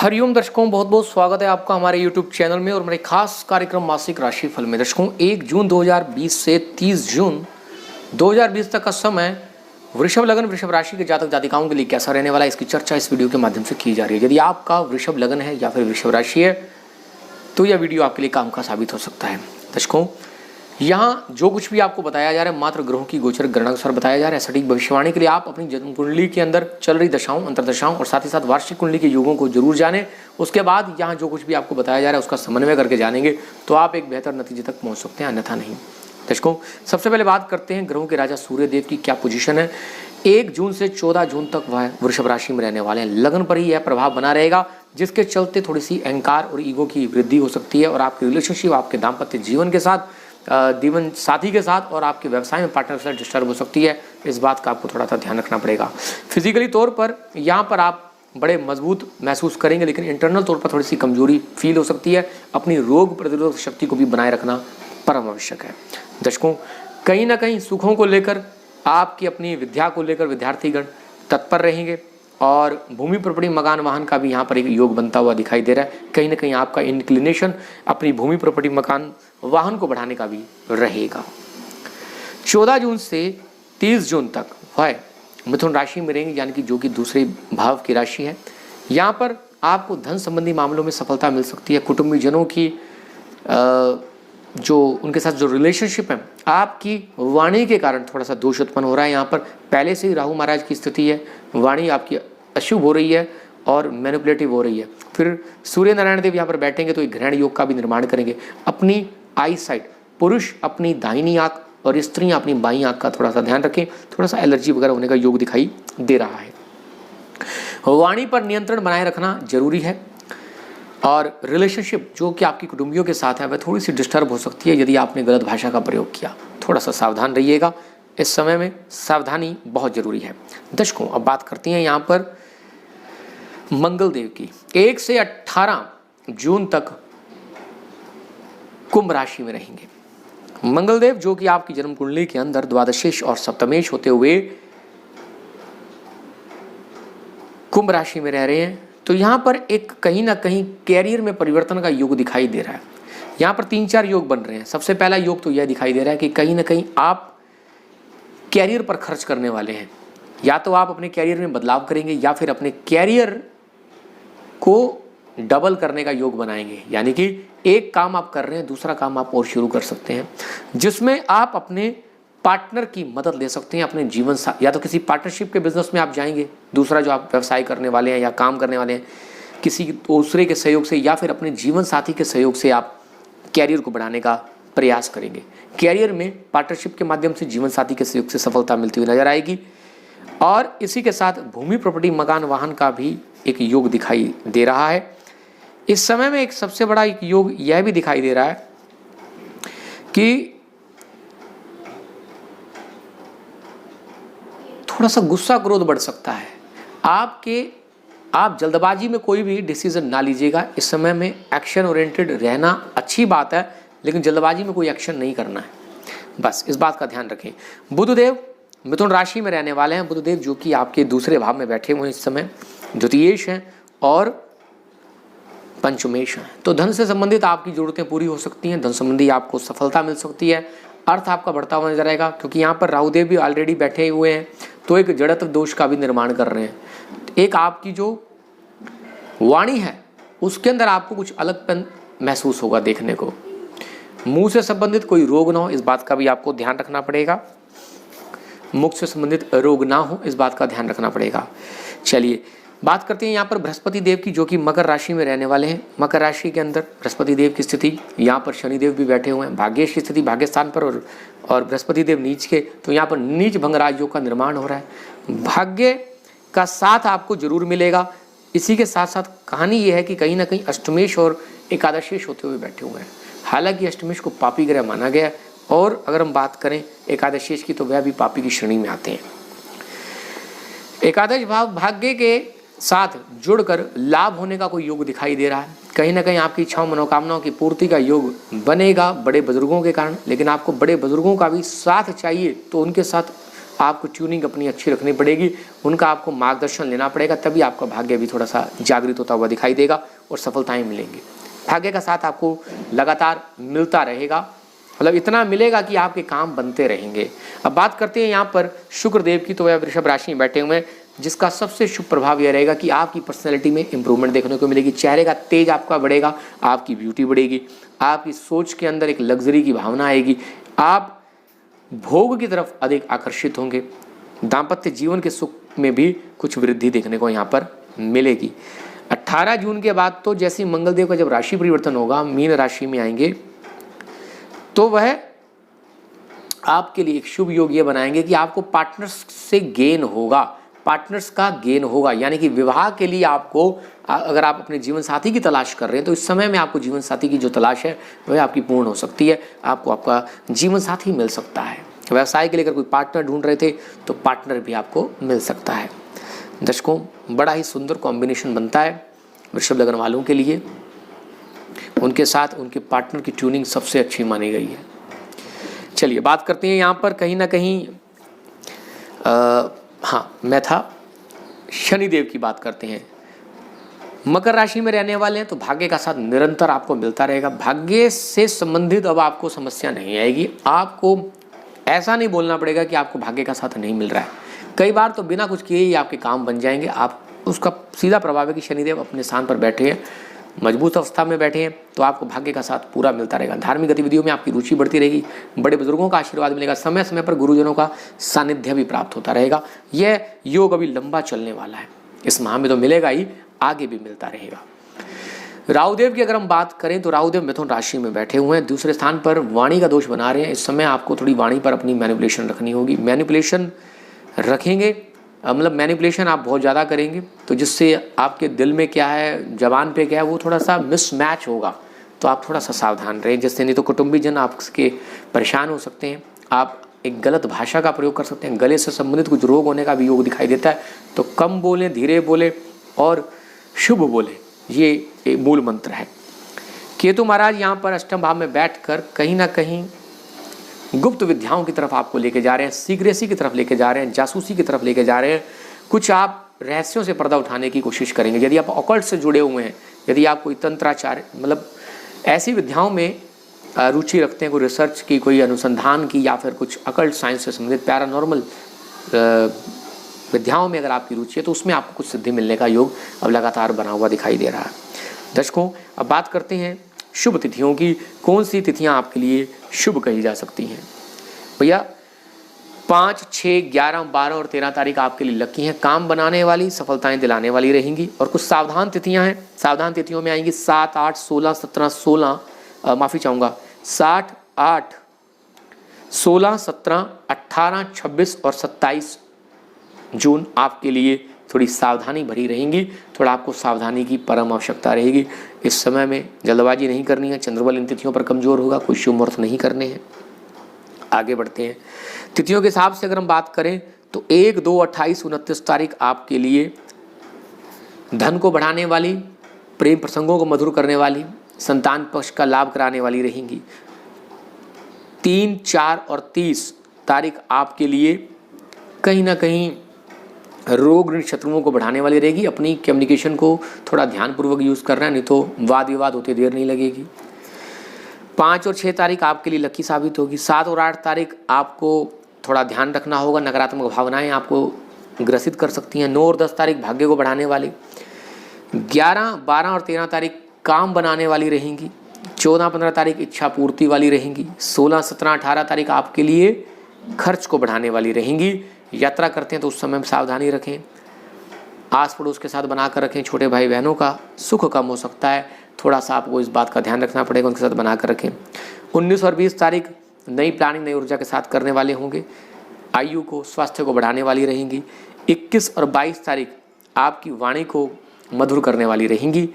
हरिओम दर्शकों, बहुत बहुत स्वागत है आपका हमारे YouTube चैनल में और मेरे खास कार्यक्रम मासिक राशि फल में। दर्शकों, 1 जून 2020 से 30 जून 2020 तक का समय वृषभ लगन वृषभ राशि के जातक जातिकाओं के लिए कैसा रहने वाला है, इसकी चर्चा इस वीडियो के माध्यम से की जा रही है। यदि आपका वृषभ लगन है या फिर वृषभ राशि है तो यह वीडियो आपके लिए काम का साबित हो सकता है। दर्शकों, यहाँ जो कुछ भी आपको बताया जा रहा है मात्र ग्रहों की गोचर गणना अनुसार बताया जा रहा है। सटीक भविष्यवाणी के लिए आप अपनी जन्म कुंडली के अंदर चल रही दशाओं, अंतरदशाओं और साथ ही साथ वार्षिक कुंडली के योगों को जरूर जानें। उसके बाद यहाँ जो कुछ भी आपको बताया जा रहा है उसका समन्वय करके जानेंगे तो आप एक बेहतर नतीजे तक पहुँच सकते हैं, अन्यथा नहीं। दर्शकों, सबसे पहले बात करते हैं ग्रहों के राजा सूर्य देव की क्या पोजीशन है। 1 जून से 14 जून तक वह वृषभ राशि में रहने वाले हैं। लगन पर ही यह प्रभाव बना रहेगा, जिसके चलते थोड़ी सी अहंकार और ईगो की वृद्धि हो सकती है और आपकी रिलेशनशिप, आपके दाम्पत्य जीवन के साथ, जीवन साथी के साथ और आपके व्यवसाय में पार्टनर के साथ डिस्टर्ब हो सकती है। इस बात का आपको थोड़ा सा ध्यान रखना पड़ेगा। फिजिकली तौर पर यहाँ पर आप बड़े मजबूत महसूस करेंगे, लेकिन इंटरनल तौर पर थोड़ी सी कमजोरी फील हो सकती है। अपनी रोग प्रतिरोधक शक्ति को भी बनाए रखना परम आवश्यक है। दर्शकों, कहीं ना कहीं सुखों को लेकर, आपकी अपनी विद्या को लेकर विद्यार्थीगण तत्पर रहेंगे और भूमि प्रॉपर्टी मकान वाहन का भी यहाँ पर एक योग बनता हुआ दिखाई दे रहा है। कहीं ना कहीं आपका इंक्लिनेशन अपनी भूमि प्रॉपर्टी मकान वाहन को बढ़ाने का भी रहेगा। 14 जून से 30 जून तक वह मिथुन राशि में रहेंगे, यानी कि जो कि दूसरे भाव की राशि है। यहाँ पर आपको धन संबंधी मामलों में सफलता मिल सकती है। कुटुंबीजनों की जो उनके साथ जो रिलेशनशिप है, आपकी वाणी के कारण थोड़ा सा दोष उत्पन्न हो रहा है। यहाँ पर पहले से ही राहु महाराज की स्थिति है, वाणी आपकी अशुभ हो रही है और मैनिपुलेटिव हो रही है। फिर सूर्य नारायण देव यहाँ पर बैठेंगे तो एक ग्रहण योग का भी निर्माण करेंगे। अपनी आई साइड, पुरुष अपनी दाहिनी आंख और स्त्रियां अपनी बाईं आंख का थोड़ा सा ध्यान रखें। थोड़ा सा एलर्जी वगैरह होने का योग दिखाई दे रहा है। वाणी पर नियंत्रण बनाए रखना जरूरी है और रिलेशनशिप जो कि आपकी कुटुंबियों के साथ है वह थोड़ी सी डिस्टर्ब हो सकती है यदि आपने गलत भाषा का प्रयोग किया। थोड़ा सा सावधान रहिएगा, इस समय में सावधानी बहुत जरूरी है। दर्शकों, अब बात करते हैं यहाँ पर मंगल देव की। 1 से 18 जून तक कुंभ राशि में रहेंगे। मंगल देव जो कि आपकी जन्म कुंडली के अंदर द्वादशेश और सप्तमेश होते हुए कुंभ राशि में रह रहे हैं, तो यहाँ पर एक कहीं ना कहीं कैरियर में परिवर्तन का योग दिखाई दे रहा है। यहाँ पर 3-4 योग बन रहे हैं। सबसे पहला योग तो यह दिखाई दे रहा है कि कहीं ना कहीं आप कैरियर पर खर्च करने वाले हैं। या तो आप अपने कैरियर में बदलाव करेंगे या फिर अपने कैरियर को डबल करने का योग बनाएंगे। यानी कि एक काम आप कर रहे हैं, दूसरा काम आप और शुरू कर सकते हैं, जिसमें आप अपने पार्टनर की मदद ले सकते हैं। अपने जीवन या तो किसी पार्टनरशिप के बिजनेस में आप जाएंगे, दूसरा जो आप व्यवसाय करने वाले हैं या काम करने वाले हैं, किसी दूसरे के सहयोग से या फिर अपने जीवन साथी के सहयोग से आप कैरियर को बढ़ाने का प्रयास करेंगे। कैरियर में पार्टनरशिप के माध्यम से, जीवन साथी के सहयोग से सफलता मिलती हुई नजर आएगी। और इसी के साथ भूमि प्रॉपर्टी मकान वाहन का भी एक योग दिखाई दे रहा है। इस समय में एक सबसे बड़ा एक योग यह भी दिखाई दे रहा है कि थोड़ा सा गुस्सा क्रोध बढ़ सकता है। आप जल्दबाजी में कोई भी डिसीजन ना लीजिएगा। इस समय में एक्शन ओरिएंटेड रहना अच्छी बात है, लेकिन जल्दबाजी में कोई एक्शन नहीं करना है, बस इस बात का ध्यान रखें। बुधदेव मिथुन राशि में रहने वाले हैं। बुधदेव जो कि आपके दूसरे भाव में बैठे हुए हैं इस समय, द्वितीयेश हैं और पंचमेश हैं। तो धन से संबंधित आपकी जरूरतें पूरी हो सकती हैं, धन संबंधी आपको सफलता मिल सकती है, अर्थ आपका बढ़ता हुआ नजर आएगा। क्योंकि यहाँ पर राहुदेव भी ऑलरेडी बैठे हुए हैं तो एक जड़त्व दोष का भी निर्माण कर रहे हैं। एक आपकी जो वाणी है उसके अंदर आपको कुछ अलगपन महसूस होगा देखने को। मुंह से संबंधित कोई रोग ना हो, इस बात का भी आपको ध्यान रखना पड़ेगा। मुख से संबंधित रोग ना हो, इस बात का ध्यान रखना पड़ेगा। चलिए बात करते हैं यहाँ पर बृहस्पति देव की, जो कि मकर राशि में रहने वाले हैं। मकर राशि के अंदर बृहस्पति देव की स्थिति, यहाँ पर शनिदेव भी बैठे हुए हैं। भाग्येश की स्थिति भाग्य स्थान पर और बृहस्पति देव नीच के, तो यहाँ पर नीच भंगराज योग का निर्माण हो रहा है। भाग्य का साथ आपको जरूर मिलेगा। इसी के साथ साथ कहानी ये है कि कहीं ना कहीं अष्टमेश और एकादशेश होते हुए बैठे हुए हैं। हालांकि अष्टमेश को पापी ग्रह माना गया और अगर हम बात करें एकादशेश की तो वह भी पापी की श्रेणी में आते हैं। एकादश भाव भाग्य के साथ जुड़कर लाभ होने का कोई योग दिखाई दे रहा है। कहीं ना कहीं आपकी इच्छाओं मनोकामनाओं की पूर्ति का योग बनेगा बड़े बुजुर्गों के कारण, लेकिन आपको बड़े बुजुर्गों का भी साथ चाहिए, तो उनके साथ आपको ट्यूनिंग अपनी अच्छी रखनी पड़ेगी, उनका आपको मार्गदर्शन लेना पड़ेगा, तभी आपका भाग्य भी थोड़ा सा जागृत होता हुआ दिखाई देगा और सफलताएं मिलेंगी। भाग्य का साथ आपको लगातार मिलता रहेगा, मतलब इतना मिलेगा कि आपके काम बनते रहेंगे। अब बात करते हैं यहाँ पर शुक्र देव की, तो वह वृषभ राशि में बैठे हुए हैं, जिसका सबसे शुभ प्रभाव यह रहेगा कि आपकी पर्सनैलिटी में इंप्रूवमेंट देखने को मिलेगी, चेहरे का तेज आपका बढ़ेगा, आपकी ब्यूटी बढ़ेगी, आपकी सोच के अंदर एक लग्जरी की भावना आएगी, आप भोग की तरफ अधिक आकर्षित होंगे, दाम्पत्य जीवन के सुख में भी कुछ वृद्धि देखने को यहाँ पर मिलेगी। 18 जून के बाद तो जैसे मंगल देव का जब राशि परिवर्तन होगा, मीन राशि में आएंगे, तो वह आपके लिए एक शुभ योग ये बनाएंगे कि आपको पार्टनर्स से गेन होगा, पार्टनर्स का गेन होगा, यानी कि विवाह के लिए आपको, अगर आप अपने जीवन साथी की तलाश कर रहे हैं तो इस समय में आपको जीवन साथी की जो तलाश है वह आपकी पूर्ण हो सकती है, आपको आपका जीवन साथी मिल सकता है। व्यवसाय के लिए अगर कोई पार्टनर ढूंढ रहे थे तो पार्टनर भी आपको मिल सकता है। दर्शकों, बड़ा ही सुंदर कॉम्बिनेशन बनता है वृषभ लग्न वालों के लिए, उनके साथ उनके पार्टनर की ट्यूनिंग सबसे अच्छी मानी गई है। चलिए बात करते हैं यहाँ पर कहीं ना कहीं मैं था शनिदेव की बात करते हैं। मकर राशि में रहने वाले हैं तो भाग्य का साथ निरंतर आपको मिलता रहेगा, भाग्य से संबंधित अब आपको समस्या नहीं आएगी, आपको ऐसा नहीं बोलना पड़ेगा कि आपको भाग्य का साथ नहीं मिल रहा है। कई बार तो बिना कुछ किए ही आपके काम बन जाएंगे, आप उसका सीधा प्रभाव है कि शनिदेव अपने स्थान पर बैठे हैं, मजबूत अवस्था में बैठे हैं, तो आपको भाग्य का साथ पूरा मिलता रहेगा। धार्मिक गतिविधियों में आपकी रुचि बढ़ती रहेगी, बड़े बुजुर्गों का आशीर्वाद मिलेगा, समय समय पर गुरुजनों का सानिध्य भी प्राप्त होता रहेगा। यह योग अभी लंबा चलने वाला है, इस माह में तो मिलेगा ही, आगे भी मिलता रहेगा। राहुदेव की अगर हम बात करें तो राहुदेव मिथुन राशि में बैठे हुए हैं, दूसरे स्थान पर वाणी का दोष बना रहे हैं। इस समय आपको थोड़ी वाणी पर अपनी मैनिपुलेशन रखनी होगी, मैनिपुलेशन रखेंगे, मतलब मैनिपुलेशन आप बहुत ज़्यादा करेंगे तो जिससे आपके दिल में क्या है, जबान पे क्या है, वो थोड़ा सा मिसमैच होगा, तो आप थोड़ा सा सावधान रहें, जिससे नहीं तो कुटुंबीजन आपके परेशान हो सकते हैं, आप एक गलत भाषा का प्रयोग कर सकते हैं, गले से संबंधित कुछ रोग होने का भी योग दिखाई देता है। तो कम बोलें, धीरे बोले और शुभ बोले, ये मूल मंत्र है। केतु महाराज यहाँ पर अष्टम भाव में बैठकर कहीं ना कहीं गुप्त विद्याओं की तरफ आपको लेके जा रहे हैं, सीक्रेसी की तरफ लेके जा रहे हैं, जासूसी की तरफ लेके जा रहे हैं, कुछ आप रहस्यों से पर्दा उठाने की कोशिश करेंगे। यदि आप ऑकल्ट से जुड़े हुए हैं, यदि आप कोई तंत्राचार्य, मतलब ऐसी विद्याओं में रुचि रखते हैं, कोई रिसर्च की, कोई अनुसंधान की, या फिर कुछ अकल्ट साइंस से संबंधित पैरानॉर्मल विद्याओं में अगर आपकी रुचि है, तो उसमें आपको कुछ सिद्धि मिलने का योग अब लगातार बना हुआ दिखाई दे रहा है। दर्शकों, अब बात करते हैं शुभ तिथियों की, कौन सी तिथियां आपके लिए शुभ कही जा सकती हैं। भैया 5, 6, 11, 12 और 13 तारीख आपके लिए लकी हैं, काम बनाने वाली, सफलताएं दिलाने वाली रहेंगी। और कुछ सावधान तिथियां हैं, सावधान तिथियों में आएंगी 7, 8, 16, 17, 16, माफ़ी चाहूँगा 7, 8, 16, 17, 18, 26 और 27 जून आपके लिए थोड़ी सावधानी भरी रहेंगी, थोड़ा आपको सावधानी की परम आवश्यकता रहेगी। इस समय में जल्दबाजी नहीं करनी है, चंद्रबल इन तिथियों पर कमजोर होगा, कोई शुभ मुहूर्त नहीं करने हैं। आगे बढ़ते हैं, तिथियों के हिसाब से अगर हम बात करें तो 1, 2, 28, 29 तारीख आपके लिए धन को बढ़ाने वाली, प्रेम प्रसंगों को मधुर करने वाली, संतान पक्ष का लाभ कराने वाली रहेंगी। 3, 4 और 30 तारीख आपके लिए कहीं ना कहीं रोग शत्रुओं को बढ़ाने वाली रहेगी। अपनी कम्युनिकेशन को थोड़ा ध्यानपूर्वक यूज़ करना है, नहीं तो वाद विवाद होते देर नहीं लगेगी। 5 और 6 तारीख आपके लिए लकी साबित होगी। 7 और 8 तारीख आपको थोड़ा ध्यान रखना होगा, नकारात्मक भावनाएं आपको ग्रसित कर सकती हैं। 9 और 10 तारीख भाग्य को बढ़ाने वाली। 11, 12 और 13 तारीख काम बनाने वाली रहेंगी। 14, 15 तारीख इच्छा पूर्ति वाली रहेंगी। 16, 17, 18 तारीख आपके लिए खर्च को बढ़ाने वाली रहेंगी। यात्रा करते हैं तो उस समय में सावधानी रखें, आस पड़ोस के साथ बनाकर रखें। छोटे भाई बहनों का सुख कम हो सकता है, थोड़ा सा आपको इस बात का ध्यान रखना पड़ेगा, उनके साथ बनाकर रखें। 19 और 20 तारीख नई प्लानिंग, नई ऊर्जा के साथ करने वाले होंगे। आयु को, स्वास्थ्य को बढ़ाने वाली रहेंगी। 21 और 22 तारीख आपकी वाणी को मधुर करने वाली रहेंगी।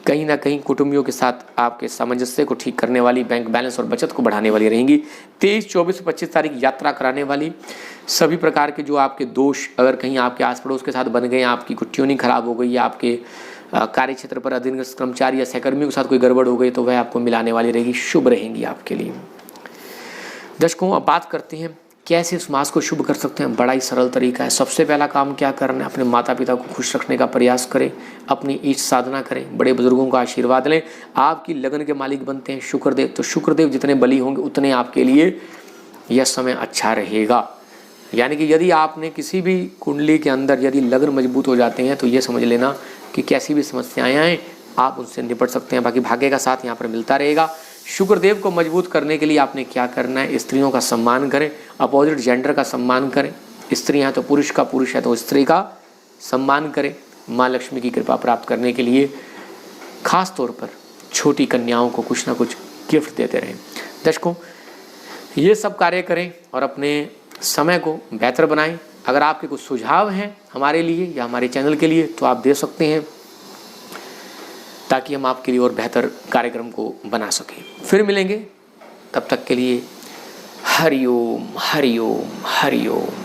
कहीं ना कहीं कुटुंबियों के साथ आपके सामंजस्य को ठीक करने वाली, बैंक बैलेंस और बचत को बढ़ाने वाली रहेंगी। 23, 24, 25 तारीख यात्रा कराने वाली। सभी प्रकार के जो आपके दोष अगर कहीं आपके आस पड़ोस के साथ बन गए, आपकी कुछ ट्यूनिंग खराब हो गई या आपके कार्य क्षेत्र पर अधीनस्थ कर्मचारी या सहकर्मियों के साथ कोई गड़बड़ हो गई, तो वह आपको मिलाने वाली रहेगी, शुभ रहेंगी आपके लिए। दर्शकों, अब बात करते हैं कैसे इस मास को शुभ कर सकते हैं, बड़ा ही सरल तरीका है। सबसे पहला काम क्या करना है, अपने माता पिता को खुश रखने का प्रयास करें, अपनी इष्ट साधना करें, बड़े बुजुर्गों का आशीर्वाद लें। आपकी लगन के मालिक बनते हैं शुक्रदेव, तो शुक्रदेव जितने बली होंगे उतने आपके लिए यह समय अच्छा रहेगा। यानी कि यदि आपने किसी भी कुंडली के अंदर यदि लगन मजबूत हो जाते हैं तो ये समझ लेना कि कैसी भी समस्याएं आएँ आप उनसे निपट सकते हैं। बाकी भाग्य का साथ यहाँ पर मिलता रहेगा। शुक्रदेव को मजबूत करने के लिए आपने क्या करना है, स्त्रियों का सम्मान करें, अपोजिट जेंडर का सम्मान करें। स्त्री है तो पुरुष का, पुरुष है तो स्त्री का सम्मान करें। माँ लक्ष्मी की कृपा प्राप्त करने के लिए खास तौर पर छोटी कन्याओं को कुछ ना कुछ गिफ्ट देते रहें। दर्शकों, ये सब कार्य करें और अपने समय को बेहतर बनाएं। अगर आपके कुछ सुझाव हैं हमारे लिए या हमारे चैनल के लिए तो आप दे सकते हैं, ताकि हम आपके लिए और बेहतर कार्यक्रम को बना सकें। फिर मिलेंगे, तब तक के लिए हरि ओम हरि ओम हरि ओम।